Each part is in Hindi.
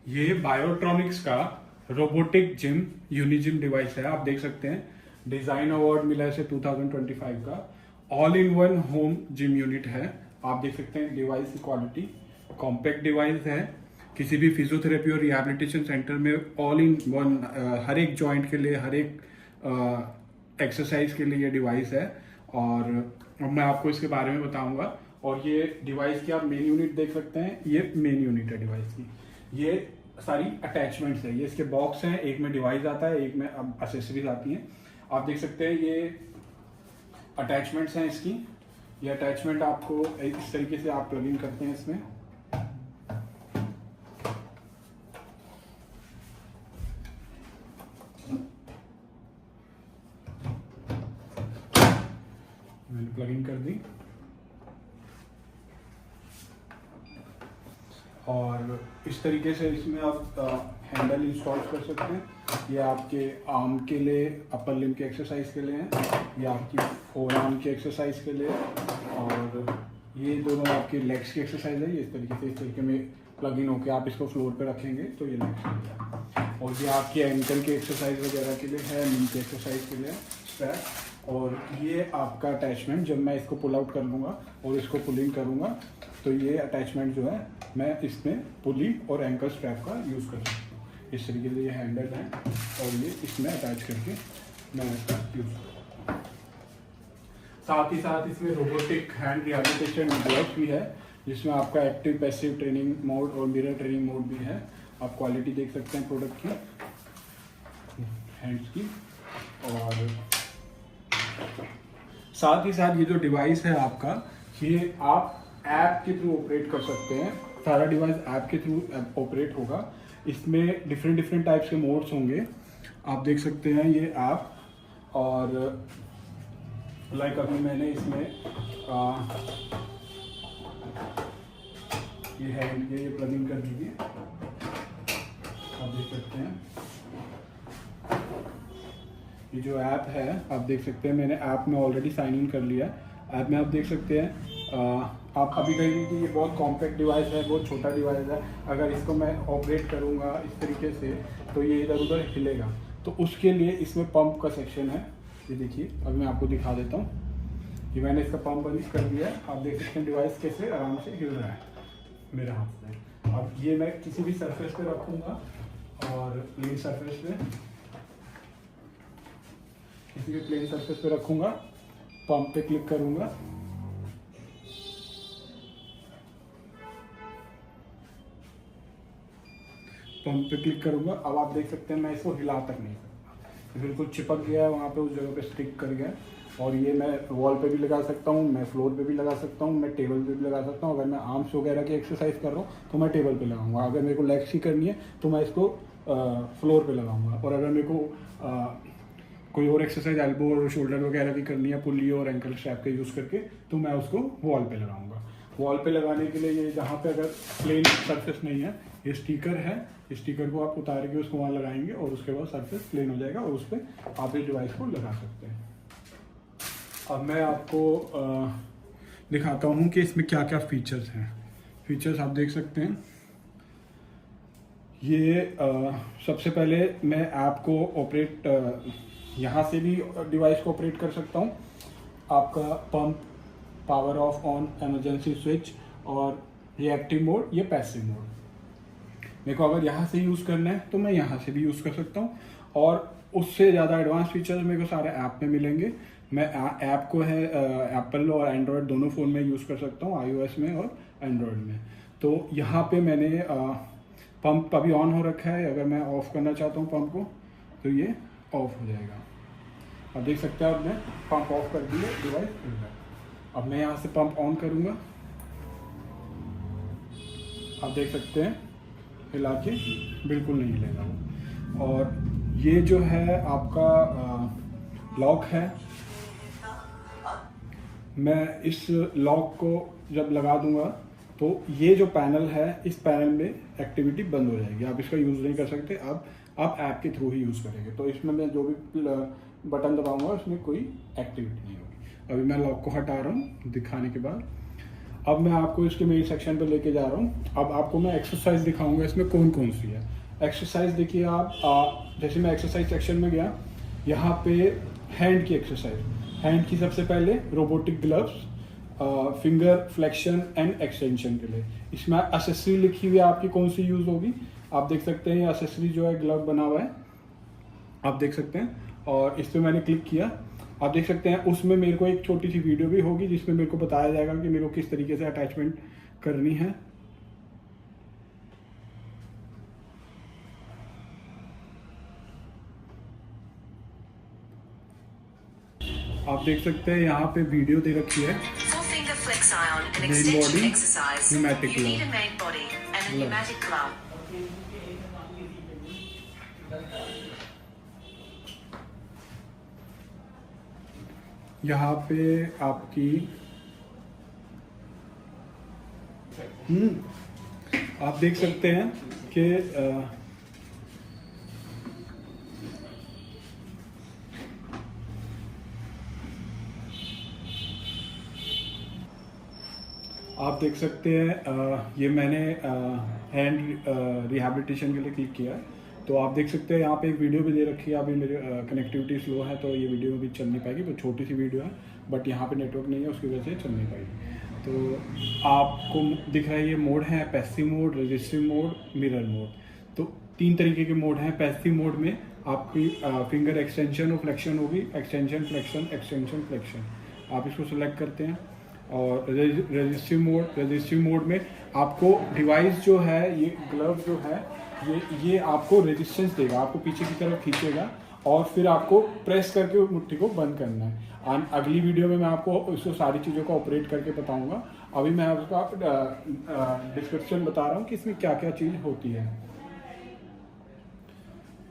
ये बायोट्रॉनिक्स का रोबोटिक जिम यूनिजिम डिवाइस है। आप देख सकते हैं डिजाइन अवार्ड मिला है इसे 2025 का। All in one home gym unit है। आप देख सकते हैं डिवाइस की क्वालिटी, कॉम्पैक्ट डिवाइस है। किसी भी फिजियोथेरेपी और रिहैबिलिटेशन सेंटर में ऑल इन वन हर एक जॉइंट के लिए, हर एक एक्सरसाइज के लिए ये डिवाइस है। और अब मैं आपको इसके बारे में बताऊंगा। और ये डिवाइस की आप मेन यूनिट देख सकते हैं, ये मेन यूनिट है डिवाइस की। ये सारी अटैचमेंट्स है, ये इसके बॉक्स हैं, एक में डिवाइस आता है, एक में अब एसेसरीज आती हैं। आप देख सकते हैं ये अटैचमेंट्स हैं इसकी। ये अटैचमेंट आपको इस तरीके से आप प्लग इन करते हैं इसमें। मैंने प्लग इन कर दी और इस तरीके से इसमें आप हैंडल इंस्टॉल कर सकते हैं। ये आपके आर्म के लिए, अपर लिम्ब के एक्सरसाइज के लिए है, ये आपकी फोर आर्म की एक्सरसाइज के लिए, और ये दोनों आपकी लेग्स की एक्सरसाइज है। ये इस तरीके में प्लग इन होकर आप इसको फ्लोर पे रखेंगे तो ये लेग्स के लिए है। और ये आपकी एंकल की एक्सरसाइज वगैरह के लिए है, नी की एक्सरसाइज के लिए स्ट्रैप। और ये आपका अटैचमेंट, जब मैं इसको पुल आउट कर लूँगा और इसको पुल इन करूँगा तो ये अटैचमेंट जो है मैं इसमें पुली और एंकल स्ट्रैप का यूज़ कर सकता हूँ। इस तरीके से ये हैंडल है और ये इसमें अटैच करके मैं इसका यूज़ करूँगा। साथ ही साथ इसमें रोबोटिक हैंड रिहैबिलिटेशन डिवाइस भी है, जिसमें आपका एक्टिव पैसिव ट्रेनिंग मोड और मिरर ट्रेनिंग मोड भी है। आप क्वालिटी देख सकते हैं प्रोडक्ट की, हैंड्स की। और साथ ही साथ ये जो डिवाइस है आपका, ये आप ऐप के थ्रू ऑपरेट कर सकते हैं। सारा डिवाइस ऐप के थ्रू ऑपरेट होगा। इसमें डिफरेंट टाइप्स के मोड्स होंगे, आप देख सकते हैं ये ऐप। और लाइक अभी मैंने इसमें ये हैंड ये प्लग इन कर दीजिए, आप देख सकते हैं। ये जो ऐप है आप देख सकते हैं, मैंने ऐप में ऑलरेडी साइन इन कर लिया है। ऐप में आप देख सकते हैं आप अभी कहेंगे कि ये बहुत कॉम्पैक्ट डिवाइस है, बहुत छोटा डिवाइस है, अगर इसको मैं ऑपरेट करूँगा इस तरीके से तो ये इधर उधर हिलेगा। तो उसके लिए इसमें पंप का सेक्शन है। ये देखिए, अभी मैं आपको दिखा देता हूँ कि मैंने इसका पंप बंद कर दिया है। आप देख सकते हैं डिवाइस कैसे आराम से हिल रहा है मेरे हाथ में। अब ये मैं किसी भी सरफेस पे रखूँगा और प्लेन सरफेस पे, किसी भी प्लेन सरफेस पे रखूँगा, पंप पे क्लिक करूँगा, पंप पे क्लिक करूंगा। अब आप देख सकते हैं मैं इसको हिला तक नहीं सकता, बिल्कुल चिपक गया है वहाँ पे, उस जगह पे स्टिक कर गया। और ये मैं वॉल पे भी लगा सकता हूँ, मैं फ्लोर पे भी लगा सकता हूँ, मैं टेबल पे भी लगा सकता हूँ। अगर मैं आर्म्स वगैरह की एक्सरसाइज कर रहा हूँ तो मैं टेबल पे लगाऊंगा। अगर मेरे को लेग्स की करनी है तो मैं इसको फ्लोर पे लगाऊंगा। और अगर मेरे को कोई और एक्सरसाइज एल्बो और शोल्डर वगैरह की करनी है पुली और एंकल स्ट्रैप का यूज़ करके, तो मैं उसको वॉल पे लगाऊंगा। वॉल पे लगाने के लिए ये जहाँ पे अगर प्लेन सरफेस नहीं है, ये स्टिकर है, स्टिकर को आप उतार के उसको वहाँ लगाएंगे और उसके बाद सरफेस प्लेन हो जाएगा और उस पर आप इस डिवाइस को लगा सकते हैं। अब मैं आपको दिखाता हूँ कि इसमें क्या क्या फीचर्स हैं। फीचर्स आप देख सकते हैं। ये सबसे पहले मैं ऐप को ऑपरेट यहाँ से भी डिवाइस को ऑपरेट कर सकता हूँ। आपका pump, power of on, emergency switch और रिएक्टिव मोड, ये पैसिव मोड। मेरे को अगर यहाँ से यूज़ करना है तो मैं यहाँ से भी यूज़ कर सकता हूँ। और उससे ज़्यादा एडवांस फीचर्स मेरे को सारे ऐप में मिलेंगे। मैं ऐप को है एप्पल और एंड्रॉयड दोनों फ़ोन में यूज़ कर सकता हूँ, iOS में और एंड्रॉयड में। तो यहाँ पे मैंने पंप अभी ऑन हो रखा है। अगर मैं ऑफ़ करना चाहता हूँ पंप को तो ये ऑफ हो जाएगा। अब देख सकते हैं, अब मैं पंप ऑफ कर दिया, डिवाइस खुल गया। अब मैं यहाँ से पंप ऑन करूँगा, आप देख सकते हैं हिला के बिल्कुल नहीं हिलेगा वो। और ये जो है आपका लॉक है, मैं इस लॉक को जब लगा दूंगा तो ये जो पैनल है, इस पैनल में एक्टिविटी बंद हो जाएगी। आप इसका यूज़ नहीं कर सकते, अब आप ऐप के थ्रू ही यूज़ करेंगे। तो इसमें मैं जो भी बटन दबाऊंगा उसमें कोई एक्टिविटी नहीं होगी। अभी मैं लॉक को हटा रहा हूँ दिखाने के बाद। अब मैं आपको इसके मेन सेक्शन पे लेके जा रहा हूँ। अब आपको मैं एक्सरसाइज दिखाऊंगा इसमें कौन कौन सी है। एक्सरसाइज देखिए आप, जैसे मैं एक्सरसाइज सेक्शन में गया, यहाँ पे हैंड की एक्सरसाइज, हैंड की सबसे पहले robotic gloves, finger flexion and extension के लिए। इसमें एसेसरी लिखी हुई है आपकी कौन सी यूज होगी, आप देख सकते हैं। एसेसरी जो है ग्लव बना हुआ है, आप देख सकते हैं, और इस पर मैंने क्लिक किया, आप देख सकते हैं। उसमें मेरे को एक छोटी सी वीडियो भी होगी जिसमें मेरे को बताया जाएगा कि मेरे को किस तरीके से अटैचमेंट करनी है। आप देख सकते हैं यहाँ पे वीडियो दे रखी है। Main body pneumatic glove. यहाँ पे आपकी आप देख सकते हैं कि आप देख सकते हैं ये मैंने हैंड रिहैबिलिटेशन के लिए क्लिक किया है। तो आप देख सकते हैं यहाँ पे एक वीडियो भी दे रखी है। अभी मेरे कनेक्टिविटी स्लो है तो ये वीडियो भी चल नहीं पाएगी, तो छोटी सी वीडियो है, बट यहाँ पे नेटवर्क नहीं है उसकी वजह से चल नहीं पाएगी। तो आपको दिख रहा है ये मोड है, passive mode, resistive mode, mirror mode. तो 3 तरीके के मोड हैं। पैसिव मोड में आपकी फिंगर एक्सटेंशन और फ्लेक्शन होगी, एक्सटेंशन फ्लेक्शन, एक्सटेंशन फ्लेक्शन, आप इसको सिलेक्ट करते हैं। और रजिस्टिव मोड में आपको डिवाइस जो है, ये ग्लव जो है, ये आपको रेजिस्टेंस देगा, आपको पीछे की तरफ खींचेगा और फिर आपको प्रेस करके मुट्ठी को बंद करना है। अगली वीडियो में मैं आपको इसको सारी चीज़ों को ऑपरेट करके बताऊंगा। अभी मैं आपको डिस्क्रिप्शन बता रहा हूँ कि इसमें क्या क्या चीज़ होती है।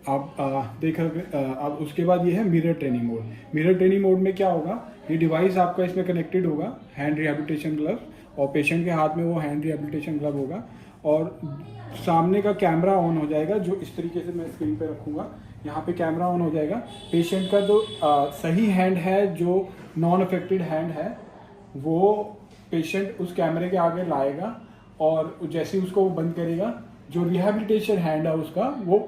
आप देख अब उसके बाद ये है mirror training mode. Mirror training mode में क्या होगा, ये डिवाइस आपका इसमें कनेक्टेड होगा, हैंड रिहैबिलिटेशन ग्लव, और पेशेंट के हाथ में वो हैंड रिहैबिलिटेशन ग्लव होगा, और सामने का कैमरा ऑन हो जाएगा, जो इस तरीके से मैं स्क्रीन पे रखूँगा। यहाँ पे कैमरा ऑन हो जाएगा। पेशेंट का जो सही हैंड है, जो नॉन अफेक्टेड हैंड है, वो पेशेंट उस कैमरे के आगे लाएगा, और जैसे ही उसको वो बंद करेगा, जो रिहैबिलिटेशन हैंड है उसका वो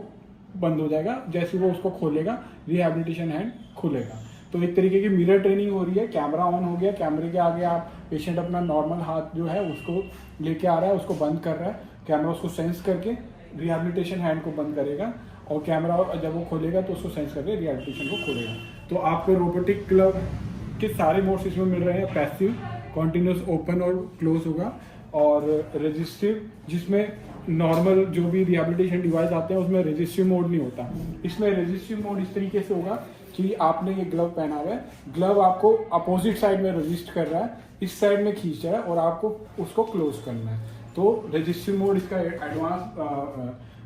बंद हो जाएगा। जैसे वो उसको खोलेगा, रिहैबिलिटेशन हैंड खुलेगा। तो एक तरीके की मिरर ट्रेनिंग हो रही है। कैमरा ऑन हो गया, कैमरे के आगे आप पेशेंट अपना नॉर्मल हाथ जो है उसको लेके आ रहा है, उसको बंद कर रहा है, कैमरा उसको सेंस करके रिहैबिलिटेशन हैंड को बंद करेगा, और कैमरा जब वो खोलेगा तो उसको सेंस करके रिहैबिलिटेशन को खोलेगा। तो आपको रोबोटिक ग्लव के सारे मोड्स इसमें मिल रहे हैं। पैसिव, कॉन्टिन्यूस ओपन और क्लोज होगा, और रजिस्टिव जिसमें नॉर्मल जो भी रिहैबिलिटेशन डिवाइस आते हैं उसमें रजिस्टिव मोड नहीं होता। इसमें रजिस्टिव मोड इस तरीके से होगा कि आपने ये ग्लव पहना हुआ है, ग्लव आपको अपोजिट साइड में रजिस्ट कर रहा है, इस साइड में खींच रहा है, और आपको उसको क्लोज करना है। तो रजिस्टिव मोड इसका एडवांस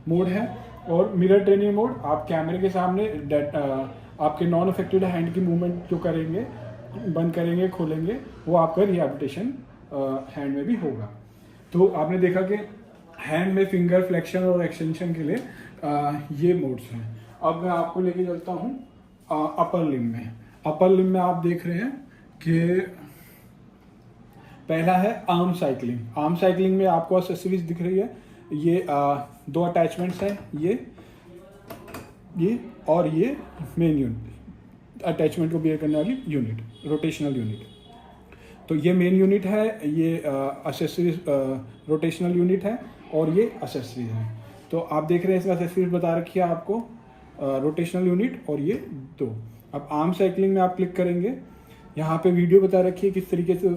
मोड है। और मिरर ट्रेनिंग मोड, आप कैमरे के सामने आपके नॉन अफेक्टेड हैंड की मूवमेंट जो करेंगे, बंद करेंगे, खोलेंगे, वो आपका रिहैबिलिटेशन हैंड में भी होगा। तो आपने देखा कि हैंड में फिंगर फ्लेक्शन और एक्सटेंशन के लिए ये मोड्स हैं। अब मैं आपको लेके चलता हूँ अपर लिम्ब में। अपर लिम्ब में आप देख रहे हैं कि पहला है आर्म साइकिलिंग। आर्म साइकिलिंग में आपको एक्सेसरीज दिख रही है। ये 2 अटैचमेंट्स हैं, ये और ये मेन यूनिट, अटैचमेंट को बियर करने वाली यूनिट, रोटेशनल यूनिट। तो ये मेन यूनिट है, ये एक्सेसरीज रोटेशनल यूनिट है, और ये एक्सेसरीज है। तो आप देख रहे हैं इसमें एक्सेसरीज बता रखी है आपको, रोटेशनल यूनिट और ये 2। अब आर्म साइकिलिंग में आप क्लिक करेंगे, यहाँ पे वीडियो बता रखी है किस तरीके से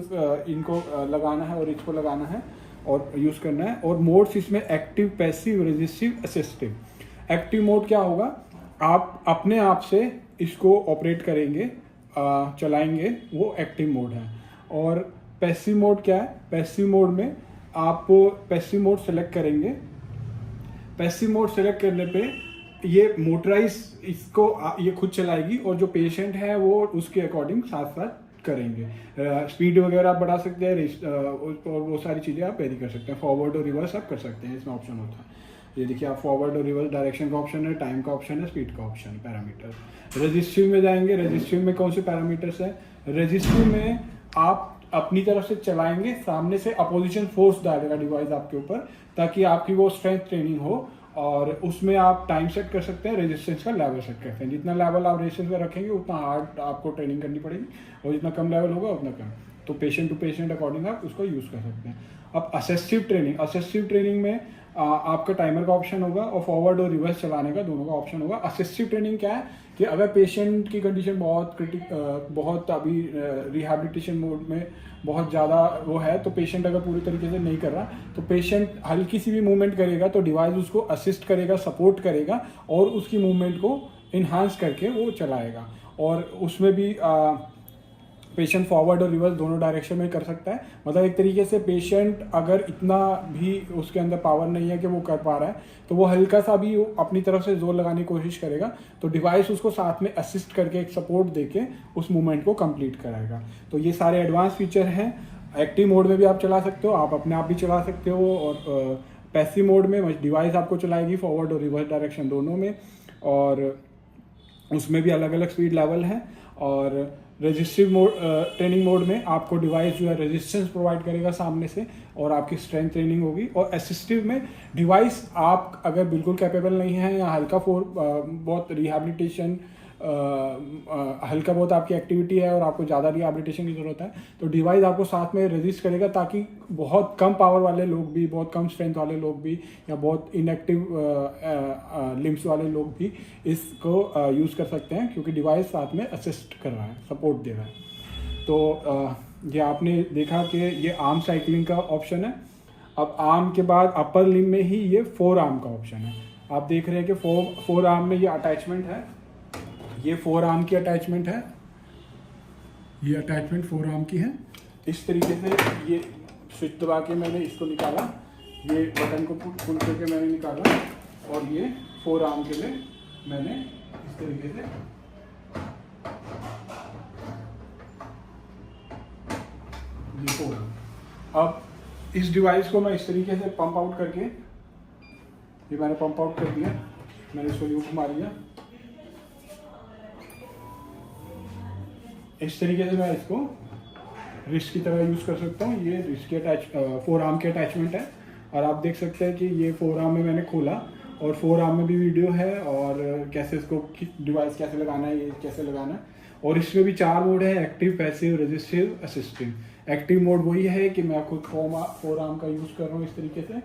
इनको लगाना है और इसको लगाना है और यूज़ करना है। और मोड्स इसमें active, passive, resistive, assistive. Active mode क्या होगा, आप अपने आप से इसको ऑपरेट करेंगे, चलाएंगे, वो एक्टिव मोड है। और पैसिव मोड क्या है, पैसिव मोड में आप पैसिव मोड सेलेक्ट करेंगे। पैसिव मोड सेलेक्ट करने पे ये मोटराइज इसको ये खुद चलाएगी, और जो पेशेंट है वो उसके अकॉर्डिंग साथ साथ करेंगे। स्पीड वगैरह आप बढ़ा सकते हैं, और वो सारी चीज़ें आप वेरी कर सकते हैं। फॉरवर्ड और रिवर्स आप कर सकते हैं, इसमें ऑप्शन होता है। ये देखिए, आप फॉरवर्ड और रिवर्स डायरेक्शन का ऑप्शन है, टाइम का ऑप्शन है, स्पीड का ऑप्शन है, पैरामीटर। रजिस्टिव में जाएंगे, रजिस्टिव में कौन से पैरामीटर्स है, रजिस्टिव में आप अपनी तरफ से चलाएंगे, सामने से अपोजिशन फोर्स डालेगा डिवाइस आपके ऊपर, ताकि आपकी वो स्ट्रेंथ ट्रेनिंग हो। और उसमें आप टाइम सेट कर सकते हैं, रेजिस्टेंस का लेवल सेट कर सकते हैं। जितना लेवल आप रेजिस्टेंस का रखेंगे उतना हार्ड आपको ट्रेनिंग करनी पड़ेगी, और जितना कम लेवल होगा उतना कम। तो पेशेंट टू पेशेंट अकॉर्डिंग आप उसको यूज़ कर सकते हैं। अब असिस्टिव ट्रेनिंग में आपका टाइमर का ऑप्शन होगा और फॉरवर्ड और रिवर्स चलाने का दोनों का ऑप्शन होगा। असिस्टिव ट्रेनिंग क्या है कि अगर पेशेंट की कंडीशन बहुत अभी रिहैबिलिटेशन मोड में बहुत ज़्यादा वो है, तो पेशेंट अगर पूरी तरीके से नहीं कर रहा, तो पेशेंट हल्की सी भी मूवमेंट करेगा तो डिवाइस उसको असिस्ट करेगा, सपोर्ट करेगा और उसकी मूवमेंट को इन्हांस करके वो चलाएगा। और उसमें भी पेशेंट फॉरवर्ड और रिवर्स दोनों डायरेक्शन में कर सकता है। मतलब एक तरीके से पेशेंट अगर इतना भी उसके अंदर पावर नहीं है कि वो कर पा रहा है, तो वो हल्का सा भी अपनी तरफ से जोर लगाने की कोशिश करेगा, तो डिवाइस उसको साथ में असिस्ट करके एक सपोर्ट देके उस मूवमेंट को कंप्लीट कराएगा। तो ये सारे एडवांस फीचर हैं। एक्टिव मोड में भी आप चला सकते हो, आप अपने आप भी चला सकते हो, और पैसिव मोड में डिवाइस आपको चलाएगी फॉरवर्ड और रिवर्स डायरेक्शन दोनों में, और उसमें भी अलग अलग स्पीड लेवल है। और रेजिस्टिव मोड ट्रेनिंग मोड में आपको डिवाइस जो है रेजिस्टेंस प्रोवाइड करेगा सामने से, और आपकी स्ट्रेंथ ट्रेनिंग होगी। और असिस्टिव में डिवाइस आप अगर बिल्कुल कैपेबल नहीं है या बहुत रिहैबिलिटेशन हल्का बहुत आपकी एक्टिविटी है और आपको ज़्यादा रिहैबिलिटेशन की ज़रूरत है, तो डिवाइस आपको साथ में रेजिस्ट करेगा, ताकि बहुत कम पावर वाले लोग भी, बहुत कम स्ट्रेंथ वाले लोग भी, या बहुत इनएक्टिव लिम्स वाले लोग भी इसको यूज़ कर सकते हैं, क्योंकि डिवाइस साथ में असिस्ट कर रहा है, सपोर्ट दे रहा है। तो ये आपने देखा कि ये आर्म साइकिलिंग का ऑप्शन है। अब आर्म के बाद अपर लिम में ही ये फोर आर्म का ऑप्शन है। आप देख रहे हैं कि फोर आर्म में ये अटैचमेंट है, ये फोर आर्म की अटैचमेंट है, ये अटैचमेंट फोर आर्म की है। इस तरीके से ये स्विच दबा के मैंने इसको निकाला, ये बटन को पुल करके मैंने निकाला, और ये फोर आर्म के लिए मैंने इस तरीके से ये फोर आर्म। अब इस डिवाइस को मैं इस तरीके से पंप आउट करके, ये मैंने पंप आउट कर दिया, मैंने इसको यूं घुमा लिया। इस तरीके से मैं इसको रिस्ट की तरह यूज़ कर सकता हूँ। ये रिस्ट की फोर आर्म की अटैचमेंट है, और आप देख सकते हैं कि ये फोर आर्म में मैंने खोला, और फोर आर्म में भी वीडियो है, और कैसे इसको डिवाइस कैसे लगाना है, ये कैसे लगाना है। और इसमें भी 4 मोड है: active, passive, resistive, assistive. Active mode वही है कि मैं खुद फोर आर्म का यूज़ कर रहा हूँ इस तरीके से,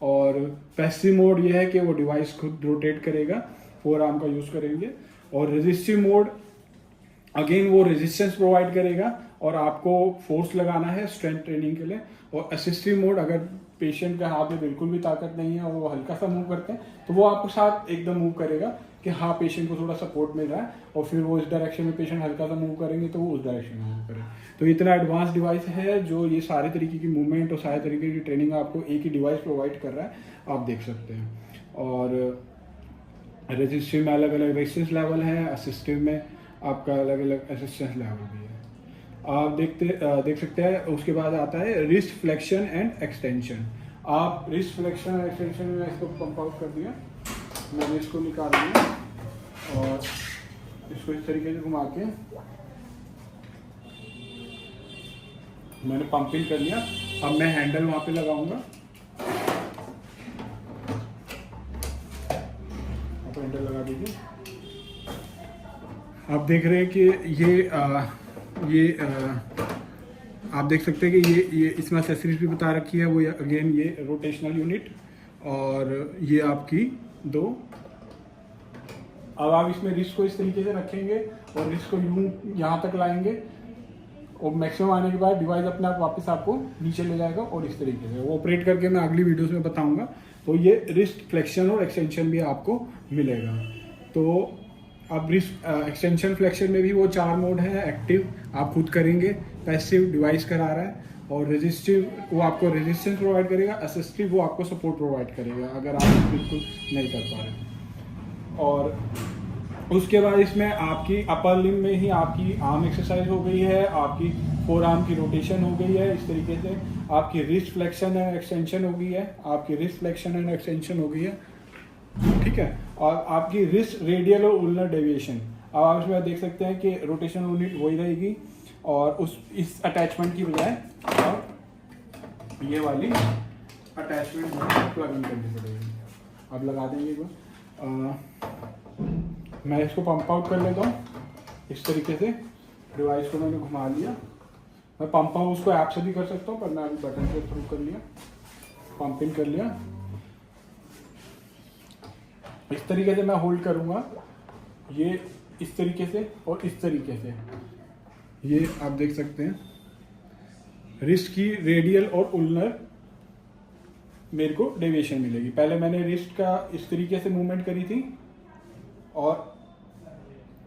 और पैसिव मोड ये है कि वो डिवाइस खुद रोटेट करेगा, फोर आर्म का यूज़ करेंगे। और रेजिस्टिव मोड अगेन वो रेजिस्टेंस प्रोवाइड करेगा, और आपको फोर्स लगाना है स्ट्रेंथ ट्रेनिंग के लिए। और असिस्टिव मोड, अगर पेशेंट के हाथ में बिल्कुल भी ताकत नहीं है और वो हल्का सा मूव करते हैं, तो वो आपको साथ एकदम मूव करेगा कि हाँ पेशेंट को थोड़ा सपोर्ट मिल रहा है, और फिर वो इस डायरेक्शन में पेशेंट हल्का सा मूव करेंगे तो वो उस डायरेक्शन में मूव करें। तो इतना एडवांस डिवाइस है जो ये सारे तरीके की मूवमेंट और सारे तरीके की ट्रेनिंग आपको एक ही डिवाइस प्रोवाइड कर रहा है, आप देख सकते हैं। और रेजिस्टिव में अलग अलग रेजिस्टेंस लेवल है, असिस्टिव में आपका अलग अलग असिस्टेंस लेवल भी है, आप देख सकते हैं। उसके बाद आता है रिस्ट फ्लेक्शन एंड एक्सटेंशन। आप रिस्ट फ्लेक्शन एंड एक्सटेंशन में इसको पंप आउट कर दिया, मैंने इसको निकाल दिया, और इसको इस तरीके से घुमा के मैंने पंपिंग कर लिया। अब मैं हैंडल वहाँ पे लगाऊंगा, आप हैंडल लगा दीजिए। आप देख रहे हैं कि ये आप देख सकते हैं कि ये इसमें एक्सेसरीज भी बता रखी है। वो अगेन ये रोटेशनल यूनिट, और ये आपकी दो। अब आप इसमें रिस्ट को इस तरीके से रखेंगे और रिस्ट को यूं यहाँ तक लाएंगे, और मैक्सिमम आने के बाद डिवाइस अपने आप वापस आपको नीचे ले जाएगा, और इस तरीके से वो ऑपरेट करके मैं अगली वीडियोस में बताऊंगा। तो ये रिस्ट फ्लेक्शन और एक्सटेंशन भी आपको मिलेगा। तो अब रिस्ट एक्सटेंशन फ्लेक्शन में भी वो 4 मोड है: एक्टिव आप खुद करेंगे, पैसिव डिवाइस करा रहा है, और रेजिस्टिव वो आपको रेजिस्टेंस प्रोवाइड करेगा, असिस्टिव वो आपको सपोर्ट प्रोवाइड करेगा अगर आप बिल्कुल नहीं कर पा रहे। और उसके बाद इसमें आपकी अपर लिम में ही आपकी आर्म एक्सरसाइज हो गई है, आपकी फोर आर्म की रोटेशन हो गई है, इस तरीके से आपकी रिस्ट फ्लेक्शन एंड एक्सटेंशन हो गई है, आपकी रिस्ट फ्लेक्शन एंड एक्सटेंशन हो गई है, ठीक है। और आपकी रिस्ट रेडियल और उलनर डेविएशन, अब आप इसमें देख सकते हैं कि रोटेशनल यूनिट वही रहेगी, और इस अटैचमेंट की बजाय अब ये वाली अटैचमेंट प्लग इन करनी पड़ेगी। अब लगा देंगे एक बार। मैं इसको पंप आउट कर लेता हूँ इस तरीके से। डिवाइस को मैंने घुमा लिया। मैं पंप आउट उसको ऐप से भी कर सकता हूँ, पर मैं अभी बटन के थ्रू कर लिया, पंप इन कर लिया। इस तरीके से मैं होल्ड करूँगा, ये इस तरीके से और इस तरीके से। ये आप देख सकते हैं रिस्ट की रेडियल और उल्नर मेरे को डेविएशन मिलेगी। पहले मैंने रिस्ट का इस तरीके से मूवमेंट करी थी और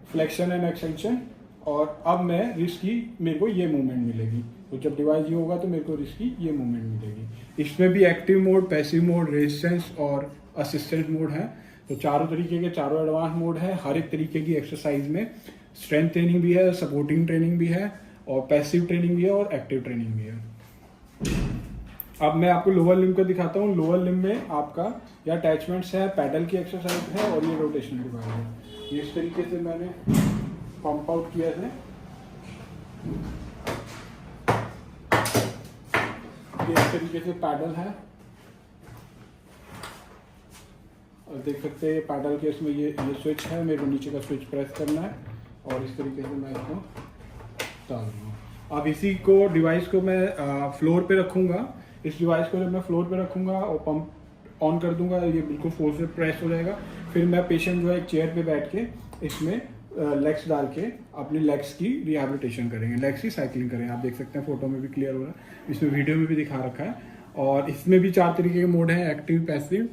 फ्लेक्शन एंड एक्सटेंशन, और अब मैं रिस्ट की मेरे को ये मूवमेंट मिलेगी। तो जब डिवाइस ये होगा तो मेरे को रिस्ट की ये मूवमेंट मिलेगी। इसमें भी active mode, passive mode, resistance और असिस्टेंट मोड है। तो चारों तरीके के चारों एडवांस मोड है। हर एक तरीके की एक्सरसाइज में स्ट्रेंथ ट्रेनिंग भी है, सपोर्टिंग ट्रेनिंग भी है, और पैसिव ट्रेनिंग भी है, और एक्टिव ट्रेनिंग भी है। अब मैं आपको लोअर लिम्ब का दिखाता हूँ। लोअर लिम्ब में आपका ये अटैचमेंट्स है, पैडल की एक्सरसाइज है, और ये रोटेशनल डिवाइस है। ये इस तरीके से मैंने पंप आउट किया है। ये इस तरीके से पैडल है, और देख सकते हैं पैडल के इसमें ये स्विच है। मेरे को नीचे का स्विच प्रेस करना है और इस तरीके से मैं इसको डाल दूँगा। अब इसी को डिवाइस को मैं फ्लोर पे रखूँगा। इस डिवाइस को जब मैं फ्लोर पे रखूँगा और पंप ऑन कर दूंगा, ये बिल्कुल फोर्स से प्रेस हो जाएगा। फिर मैं पेशेंट जो है एक चेयर पे बैठ के इसमें लेग्स डाल के अपने लेग्स की रिहैबिलिटेशन करेंगे, लेग्स की साइकिलिंग करेंगे। आप देख सकते हैं फोटो में भी क्लियर हो रहा है, इसमें वीडियो में भी दिखा रखा है। और इसमें भी 4 तरीके के मोड हैं, एक्टिव, पैसिव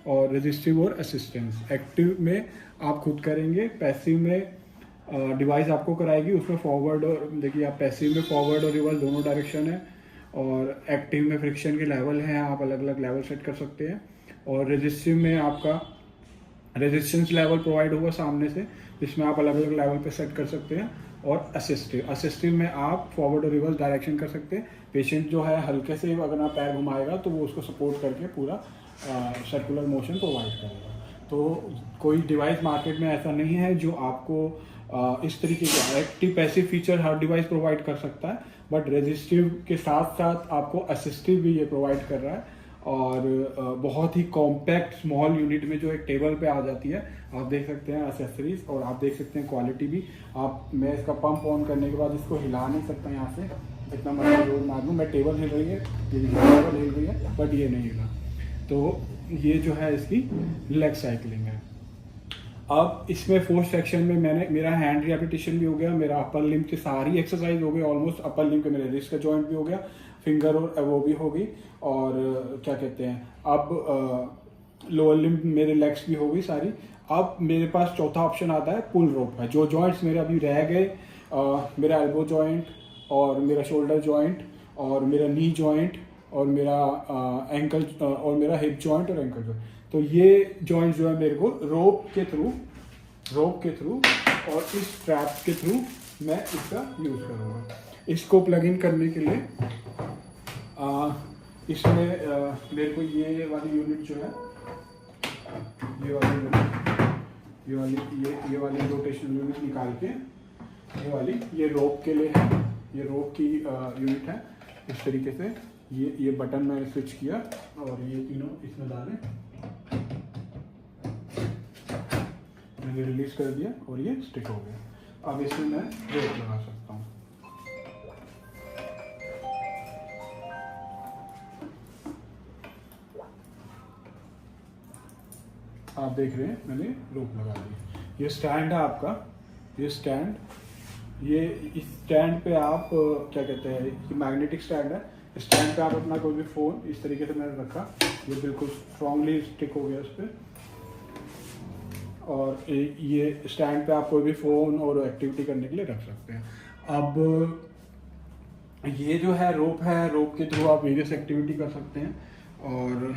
और रेजिस्टिव और असिस्टेंस। एक्टिव में आप खुद करेंगे, पैसिव में डिवाइस आपको कराएगी। उसमें फॉरवर्ड और देखिए आप पैसिव में फॉरवर्ड और रिवर्स दोनों डायरेक्शन है, और एक्टिव में फ्रिक्शन के लेवल हैं, आप अलग अलग लेवल सेट कर सकते हैं। और रेजिस्टिव में आपका रेजिस्टेंस लेवल प्रोवाइड होगा सामने से, जिसमें आप अलग अलग लेवल पे सेट कर सकते हैं। और असिस्टिव में आप फॉरवर्ड और रिवर्स डायरेक्शन कर सकते हैं। पेशेंट जो है हल्के से अगर आप पैर घुमाएगा तो वो उसको सपोर्ट करके पूरा सर्कुलर मोशन प्रोवाइड करेगा। तो कोई डिवाइस मार्केट में ऐसा नहीं है जो आपको इस तरीके के एक्टिव पैसिव फीचर हर डिवाइस प्रोवाइड कर सकता है, बट रेजिस्टिव के साथ साथ आपको असिस्टिव भी ये प्रोवाइड कर रहा है। और बहुत ही कॉम्पैक्ट स्मॉल यूनिट में जो एक टेबल पे आ जाती है। आप देख सकते हैं एसेसरीज, और आप देख सकते हैं क्वालिटी भी। मैं इसका पंप ऑन करने के बाद इसको हिला नहीं सकता यहाँ से, इतना मर्जी जोर मार लूँ। मैं टेबल हिल रही है, टेबल हिल रही है, बट ये नहीं हिला। तो ये जो है इसकी लेग साइकिलिंग है। अब इसमें फोर्थ सेक्शन में मेरा हैंड रिहैबिलिटेशन भी हो गया, मेरा अपर लिम्ब की सारी एक्सरसाइज हो गई ऑलमोस्ट। अपर लिम्ब के मेरे रिस्ट का जॉइंट भी हो गया, फिंगर और वो भी हो गई, और क्या कहते हैं अब लोअर लिम्ब मेरे लेग्स भी हो गई सारी। अब मेरे पास चौथा ऑप्शन आता है पुल रोप का। जो जॉइंट्स मेरे अभी रह गए, मेरा एल्बो जॉइंट और मेरा शोल्डर जॉइंट और मेरा नी जॉइंट और मेरा एंकल और मेरा हिप जॉइंट और एंकल जॉइंट, तो ये जॉइंट्स जो है मेरे को रोप के थ्रू और इस स्ट्रैप के थ्रू मैं इसका यूज़ करूँगा। इसको प्लग इन करने के लिए इसमें मेरे को ये वाली यूनिट जो है, ये वाली रोटेशनल यूनिट निकाल के ये रोप के लिए है, ये रोप की यूनिट है। इस तरीके से ये बटन मैंने स्विच किया और ये तीनों इसमें डाले, मैंने रिलीज कर दिया और ये स्टिक हो गया। अब इसमें मैं रोप लगा सकता हूँ। आप देख रहे हैं मैंने रोप लगा दी। ये स्टैंड है आपका, ये स्टैंड, ये इस स्टैंड पे आप क्या कहते हैं, ये मैग्नेटिक स्टैंड है। स्टैंड पे आप अपना कोई भी फ़ोन इस तरीके से मैंने रखा, ये बिल्कुल स्ट्रांगली स्टिक हो गया इस पर। और ये स्टैंड पे आप कोई भी फ़ोन और एक्टिविटी करने के लिए रख सकते हैं। अब ये जो है रोप के थ्रू आप वेरियस एक्टिविटी कर सकते हैं। और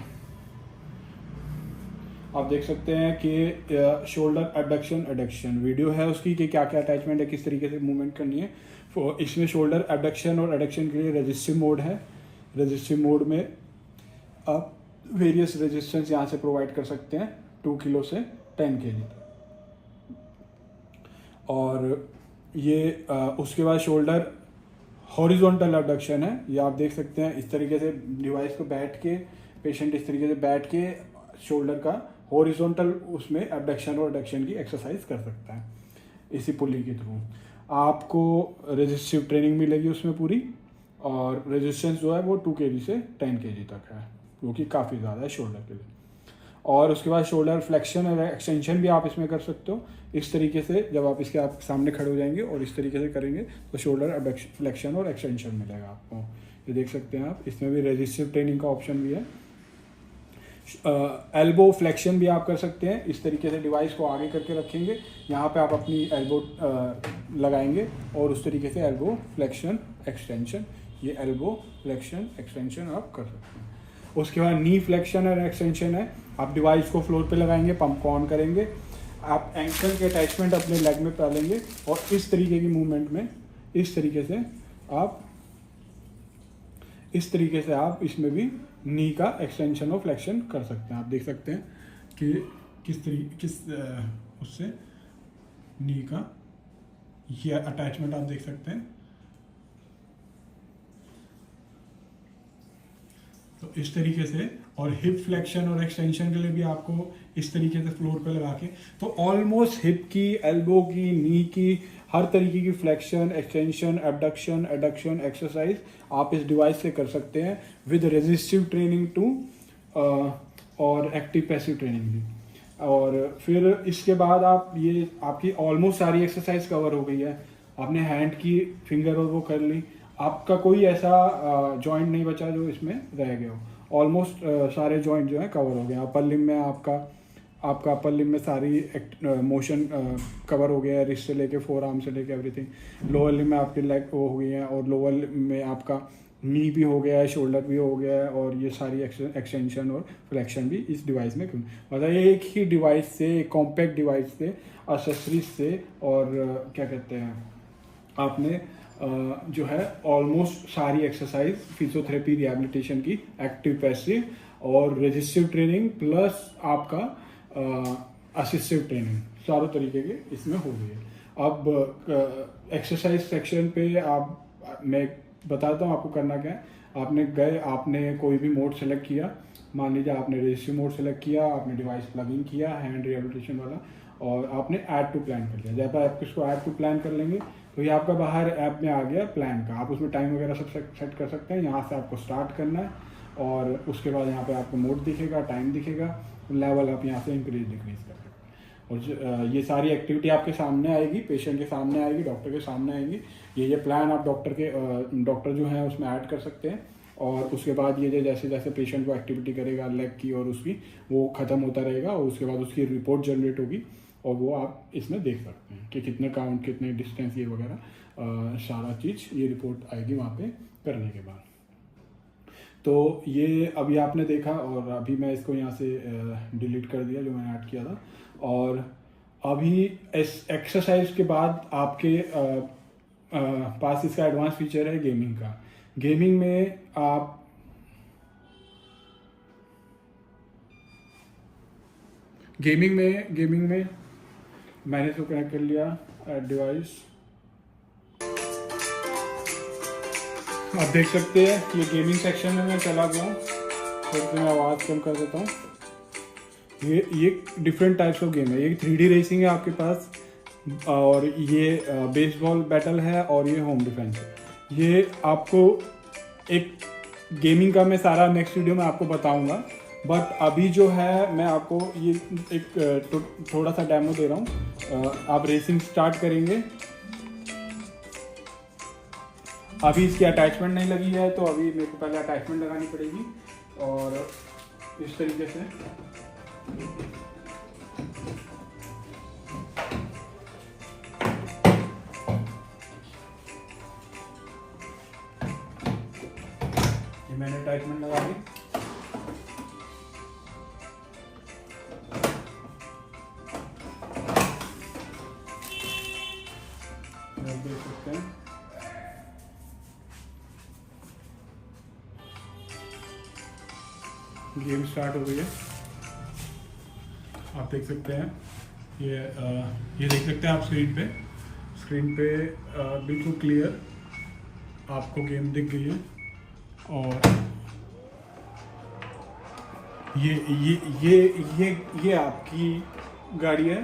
आप देख सकते हैं कि शोल्डर एबडक्शन एडक्शन वीडियो है उसकी, कि क्या क्या अटैचमेंट है, किस तरीके से मूवमेंट करनी है। इसमें शोल्डर एबडक्शन और एडक्शन के लिए रेजिस्टिव मोड है। रेजिस्टिव मोड में आप वेरियस रेजिस्टेंस यहाँ से प्रोवाइड कर सकते हैं, 2 किलो से 10 kg। और ये उसके बाद शोल्डर हॉरिजॉन्टल एबडक्शन है, ये आप देख सकते हैं। इस तरीके से डिवाइस को बैठ के पेशेंट इस तरीके से बैठ के शोल्डर का हॉरिजॉन्टल उसमें एबडक्शन और एडक्शन की एक्सरसाइज कर सकता है इसी पुली के थ्रू। आपको रेजिस्टिव ट्रेनिंग मिलेगी उसमें पूरी, और रेजिस्टेंस जो है वो 2 kg से 10 kg तक है, जो कि काफ़ी ज़्यादा है शोल्डर के लिए। और उसके बाद शोल्डर फ्लेक्शन और एक्सटेंशन भी आप इसमें कर सकते हो। इस तरीके से जब आप इसके आप सामने खड़े हो जाएंगे और इस तरीके से करेंगे तो शोल्डर फ्लेक्शन और एक्सटेंशन मिलेगा आपको। ये देख सकते हैं आप, इसमें भी रेजिस्टिव ट्रेनिंग का ऑप्शन भी है। एल्बो फ्लेक्शन भी आप कर सकते हैं। इस तरीके से डिवाइस को आगे करके रखेंगे, यहाँ पे आप अपनी एल्बो लगाएंगे और उस तरीके से एल्बो फ्लेक्शन एक्सटेंशन, ये एल्बो फ्लेक्शन एक्सटेंशन आप कर सकते हैं। उसके बाद नी फ्लेक्शन और एक्सटेंशन है, आप डिवाइस को फ्लोर पे लगाएंगे, पंप को ऑन करेंगे, आप एंकल के अटैचमेंट अपने लेग में डालेंगे और इस तरीके की मूवमेंट में इस तरीके से आप इसमें भी नी का एक्सटेंशन और फ्लेक्शन कर सकते हैं। आप देख सकते हैं कि उससे नी का ये अटैचमेंट आप देख सकते हैं। तो इस तरीके से, और हिप फ्लेक्शन और एक्सटेंशन के लिए भी आपको इस तरीके से फ्लोर पे लगा के, तो ऑलमोस्ट हिप की, एल्बो की, नी की, हर तरीके की flexion, extension, abduction, adduction exercise आप इस डिवाइस से कर सकते हैं विद रेजिस्टिव ट्रेनिंग टू और एक्टिव पैसिव ट्रेनिंग भी। और फिर इसके बाद आप ये आपकी ऑलमोस्ट सारी एक्सरसाइज कवर हो गई है। आपने हैंड की फिंगर और वो कर ली, आपका कोई ऐसा जॉइंट नहीं बचा जो इसमें रह गया हो। ऑलमोस्ट सारे जॉइंट जो है कवर हो गए। अपर लिम में आपका अपर लिम में सारी मोशन कवर हो गया है, रिस्ट से लेके फोर आर्म से लेके एवरीथिंग। लोअर लिम में आपकी लेग वो हो गई है, और लोअर लिम में आपका नी भी हो गया है, शोल्डर भी हो गया है, और ये सारी एक्सटेंशन और फ्लेक्शन भी इस डिवाइस में मतलब एक ही डिवाइस से, एक कॉम्पैक्ट डिवाइस से, एक्सेसरीज से, और क्या कहते हैं आपने जो है ऑलमोस्ट सारी एक्सरसाइज फिजियोथेरेपी रिहैबिलिटेशन की, एक्टिव पैसिव और रेजिस्टिव ट्रेनिंग प्लस आपका असिस्टिव ट्रेनिंग, चारों तरीके के इसमें हो गई है। अब एक्सरसाइज सेक्शन पे मैं बताता हूँ आपको करना क्या है। आपने कोई भी मोड सेलेक्ट किया, मान लीजिए आपने रेजिस्टिव मोड सेलेक्ट किया, आपने डिवाइस प्लगिंग किया हैंड रिहैबिलिटेशन वाला, और आपने ऐड टू प्लान कर लिया। जब आप इसको ऐड टू प्लान कर लेंगे तो ये आपका बाहर ऐप में आ गया प्लान का। आप उसमें टाइम वगैरह सब सेट कर सकते हैं। यहाँ से आपको स्टार्ट करना है, और उसके बाद यहाँ पे आपको मोड दिखेगा, टाइम दिखेगा, लेवल आप यहाँ से इंक्रीज डिक्रीज कर सकते हैं। और ये सारी एक्टिविटी आपके सामने आएगी, पेशेंट के सामने आएगी, डॉक्टर के सामने आएगी। ये प्लान आप डॉक्टर जो है उसमें ऐड कर सकते हैं। और उसके बाद ये जैसे जैसे पेशेंट को एक्टिविटी करेगा लेग की और उसकी, वो ख़त्म होता रहेगा, और उसके बाद उसकी रिपोर्ट जनरेट होगी, और वो आप इसमें देख सकते हैं कि कितने काउंट, कितने डिस्टेंस, ये वगैरह सारा चीज़ ये रिपोर्ट आएगी वहाँ पे करने के बाद। तो ये अभी आपने देखा, और अभी मैं इसको यहाँ से डिलीट कर दिया जो मैंने ऐड किया था। और अभी इस एक्सरसाइज के बाद आपके पास इसका एडवांस फीचर है गेमिंग का। गेमिंग में गेमिंग में मैंने इसको कनेक्ट कर लिया डिवाइस। आप देख सकते हैं कि ये गेमिंग सेक्शन में मैं चला गया हूँ, तो मैं आवाज़ कम कर देता हूँ। ये डिफरेंट टाइप्स ऑफ गेम है। ये 3D रेसिंग है आपके पास, और ये बेसबॉल बैटल है, और ये होम डिफेंस है। ये आपको एक गेमिंग का मैं सारा नेक्स्ट वीडियो में आपको बताऊंगा, बट अभी जो है मैं आपको ये एक थोड़ा सा डेमो दे रहा हूँ। आप रेसिंग स्टार्ट करेंगे। अभी इसकी अटैचमेंट नहीं लगी है, तो अभी मेरे को पहले अटैचमेंट लगानी पड़ेगी, और इस तरीके से ये मैंने अटैचमेंट लगा दी। देख सकते हैं गेम स्टार्ट हो गई है। आप देख सकते हैं ये देख सकते हैं आप स्क्रीन पे बिल्कुल क्लियर आपको गेम दिख गई है। और ये आपकी गाड़ी है,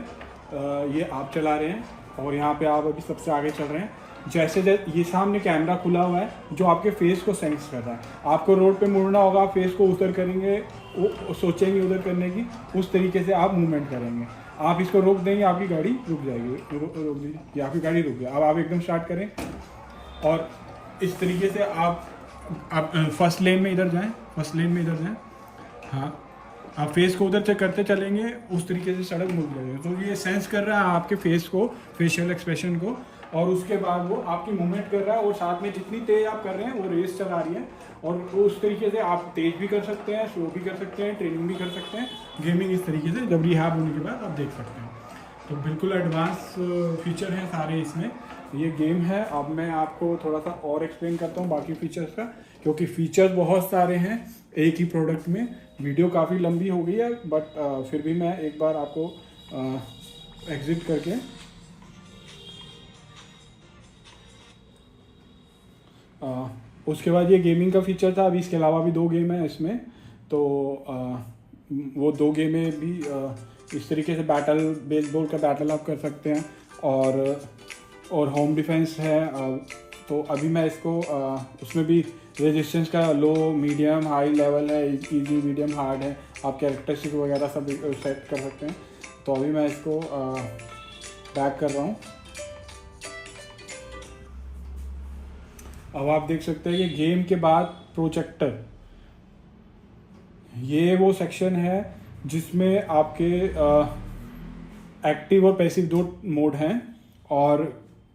ये आप चला रहे हैं और यहाँ पे आप अभी सबसे आगे चल रहे हैं। जैसे ये सामने कैमरा खुला हुआ है जो आपके फेस को सेंस कर रहा है। आपको रोड पे मुड़ना होगा, आप फेस को उधर करेंगे, वो सोचेंगे उधर करने की, उस तरीके से आप मूवमेंट करेंगे। आप इसको रोक देंगे, आपकी गाड़ी रुक जाएगी। रोक दीजिए, आपकी गाड़ी रुक गई। अब आप एकदम स्टार्ट करें और इस तरीके से आप फर्स्ट लेन में इधर जाएं, फर्स्ट लेन में इधर जाएं। हाँ, आप फेस को उधर से करते चलेंगे, उस तरीके से सड़क मुड़ जाएगी। तो ये सेंस कर रहा है आपके फेस को, फेशियल एक्सप्रेशन को, और उसके बाद वो आपकी मूवमेंट कर रहा है। और साथ में जितनी तेज आप कर रहे हैं वो रेस चला रही है। और उस तरीके से आप तेज भी कर सकते हैं, स्लो भी कर सकते हैं, ट्रेनिंग भी कर सकते हैं। गेमिंग इस तरीके से जब रिहैब होने के बाद आप देख सकते हैं। तो बिल्कुल एडवांस फीचर हैं सारे इसमें। ये गेम है। अब मैं आपको थोड़ा सा और एक्सप्लेन करता हूँ बाकी फीचर्स का, क्योंकि फीचर्स बहुत सारे हैं एक ही प्रोडक्ट में। वीडियो काफ़ी लंबी हो गई है, बट फिर भी मैं एक बार आपको एग्जिट करके उसके बाद ये गेमिंग का फीचर था। अभी इसके अलावा भी 2 गेम हैं इसमें। तो वो 2 गेमें भी इस तरीके से बेसबॉल का बैटल आप कर सकते हैं। और होम डिफेंस है। तो अभी मैं इसको उसमें भी रेजिस्टेंस का लो, मीडियम, हाई लेवल है, इजी, मीडियम, हार्ड है। आप कैरेक्टरिस्टिक वगैरह सब सेट कर सकते हैं। तो अभी मैं इसको बैक कर रहा हूँ। अब आप देख सकते हैं कि गेम के बाद प्रोजेक्टर, ये वो सेक्शन है जिसमें आपके एक्टिव और पैसिव 2 मोड हैं। और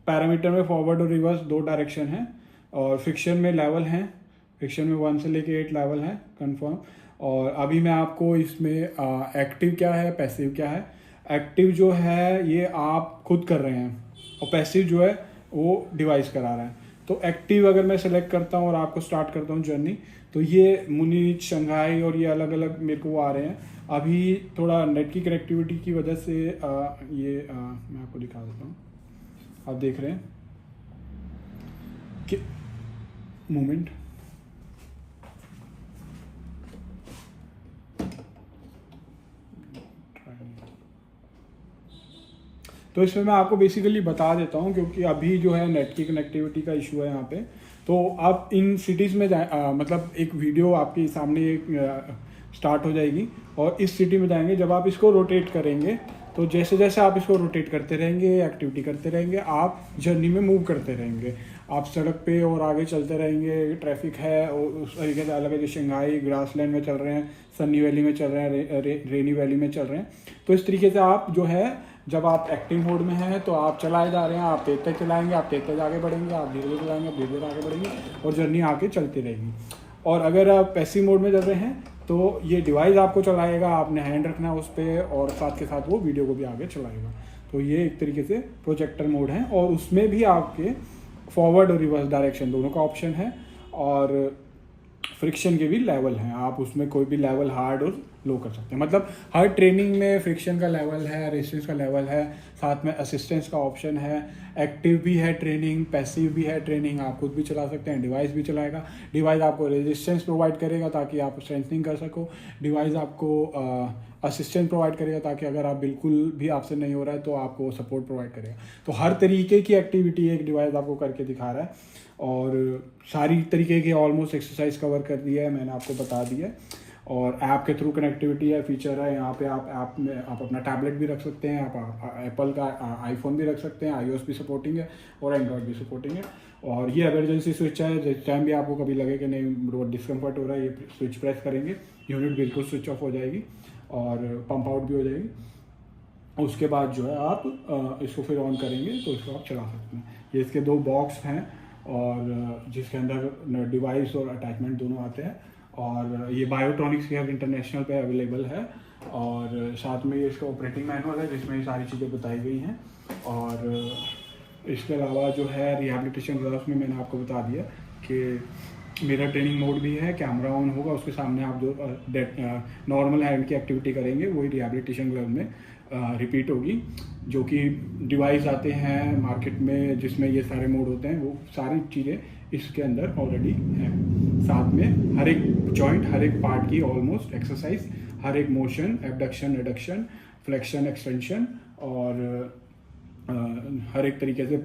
पैरामीटर में फॉरवर्ड और रिवर्स 2 डायरेक्शन हैं। और फिक्शन में लेवल हैं, फिक्शन में 1 से लेके 8 लेवल हैं कंफर्म। और अभी मैं आपको इसमें एक्टिव क्या है, पैसिव क्या है। एक्टिव जो है ये आप खुद कर रहे हैं, और पैसिव जो है वो डिवाइस करा रहा है। तो एक्टिव अगर मैं सेलेक्ट करता हूँ और आपको स्टार्ट करता हूँ जर्नी, तो ये मुनीच, शंघाई और ये अलग अलग मेरे को आ रहे हैं। अभी थोड़ा नेट की कनेक्टिविटी की वजह से मैं आपको दिखा देता हूँ। आप देख रहे हैं कि मूवमेंट, तो इसमें मैं आपको बेसिकली बता देता हूँ, क्योंकि अभी जो है नेट की कनेक्टिविटी का इशू है यहाँ पे। तो आप इन सिटीज़ में मतलब एक वीडियो आपके सामने स्टार्ट हो जाएगी और इस सिटी में जाएंगे। जब आप इसको रोटेट करेंगे, तो जैसे जैसे आप इसको रोटेट करते रहेंगे, एक्टिविटी करते रहेंगे, आप जर्नी में मूव करते रहेंगे। आप सड़क पे और आगे चलते रहेंगे। ट्रैफिक है और उस तरीके से अलग अलग, शंघाई ग्रासलैंड में चल रहे हैं, सनी वैली में चल रहे हैं, रेनी वैली में चल रहे हैं। तो इस तरीके से आप जो है, जब आप एक्टिव मोड में हैं तो आप चलाए जा रहे हैं, आप तेज तेज चलाएंगे, आप तेज तेज आगे बढ़ेंगे, आप धीरे धीरे चलाएंगे, आप धीरे धीरे आगे बढ़ेंगे, और जर्नी आगे चलती रहेगी। और अगर आप पैसिव मोड में चल रहे हैं तो ये डिवाइस आपको चलाएगा, आपने हैंड रखना है उस पर, और साथ के साथ वो वीडियो को भी आगे चलाएगा। तो ये एक तरीके से प्रोजेक्टर मोड है। और उसमें भी आपके फॉरवर्ड और रिवर्स डायरेक्शन दोनों का ऑप्शन है। और फ्रिक्शन के भी लेवल हैं, आप उसमें कोई भी लेवल हार्ड और लो कर सकते हैं। मतलब हर ट्रेनिंग में फ्रिक्शन का लेवल है, रेजिस्टेंस का लेवल है, साथ में असिस्टेंस का ऑप्शन है। एक्टिव भी है ट्रेनिंग, पैसिव भी है ट्रेनिंग, आप खुद भी चला सकते हैं, डिवाइस भी चलाएगा। डिवाइस आपको रेजिस्टेंस प्रोवाइड करेगा ताकि आप स्ट्रेंथनिंग कर सको। डिवाइस आपको असिस्टेंस प्रोवाइड करेगा ताकि अगर आप बिल्कुल भी आपसे नहीं हो रहा है तो आपको सपोर्ट प्रोवाइड करेगा। तो हर तरीके की एक्टिविटी एक डिवाइस आपको करके दिखा रहा है। और सारी तरीके की ऑलमोस्ट एक्सरसाइज कवर कर दिया है, मैंने आपको बता दिया है। और ऐप के थ्रू कनेक्टिविटी है, फीचर है। यहाँ पे आप ऐप में आप अपना टैबलेट भी रख सकते हैं, आप एप्पल का आईफोन भी रख सकते हैं, iOS भी सपोर्टिंग है और एंड्रॉयड भी सपोर्टिंग है। और ये इमरजेंसी स्विच है, जिस टाइम भी आपको कभी लगे कि नहीं डिस्कम्फर्ट हो रहा है, ये स्विच प्रेस करेंगे, यूनिट बिल्कुल स्विच ऑफ हो जाएगी और पंप आउट भी हो जाएगी। उसके बाद जो है आप इसको फिर ऑन करेंगे तो इसको आप चला सकते हैं। ये इसके 2 बॉक्स हैं और जिसके अंदर डिवाइस और अटैचमेंट दोनों आते हैं। और ये बायोट्रॉनिक्स के इंटरनेशनल पे अवेलेबल है। और साथ में ये इसका ऑपरेटिंग मैनुअल है जिसमें ये सारी चीज़ें बताई गई हैं। और इसके अलावा जो है रिहैबिलिटेशन ग्राफ्स में मैंने आपको बता दिया कि मिरर ट्रेनिंग मोड भी है, कैमरा ऑन होगा, उसके सामने आप जो नॉर्मल हैंड की एक्टिविटी करेंगे वही रिहैबिलिटेशन ग्लव में रिपीट होगी। जो कि डिवाइस आते हैं मार्केट में जिसमें ये सारे मोड होते हैं, वो सारी चीज़ें इसके अंदर ऑलरेडी हैं। साथ में हर एक जॉइंट, हर एक पार्ट की ऑलमोस्ट एक्सरसाइज, हर एक motion, abduction, adduction, flexion, extension और हर एक तरीके से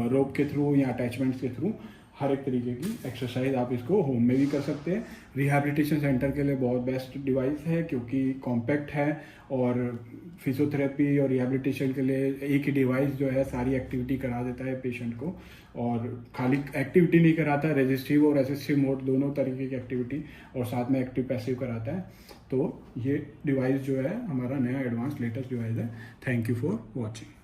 रोप के थ्रू या अटैचमेंट्स के थ्रू हर एक तरीके की एक्सरसाइज आप इसको होम में भी कर सकते हैं। रिहैबिलिटेशन सेंटर के लिए बहुत बेस्ट डिवाइस है क्योंकि कॉम्पैक्ट है और फिजियोथेरेपी और रिहैबिलिटेशन के लिए एक ही डिवाइस जो है सारी एक्टिविटी करा देता है पेशेंट को। और खाली एक्टिविटी नहीं कराता है, रेजिस्टिव और असिस्टिव मोड दोनों तरीके की एक्टिविटी और साथ में एक्टिव पैसिव कराता है। तो ये डिवाइस जो है हमारा नया एडवांस लेटेस्ट डिवाइस है। Thank you for watching.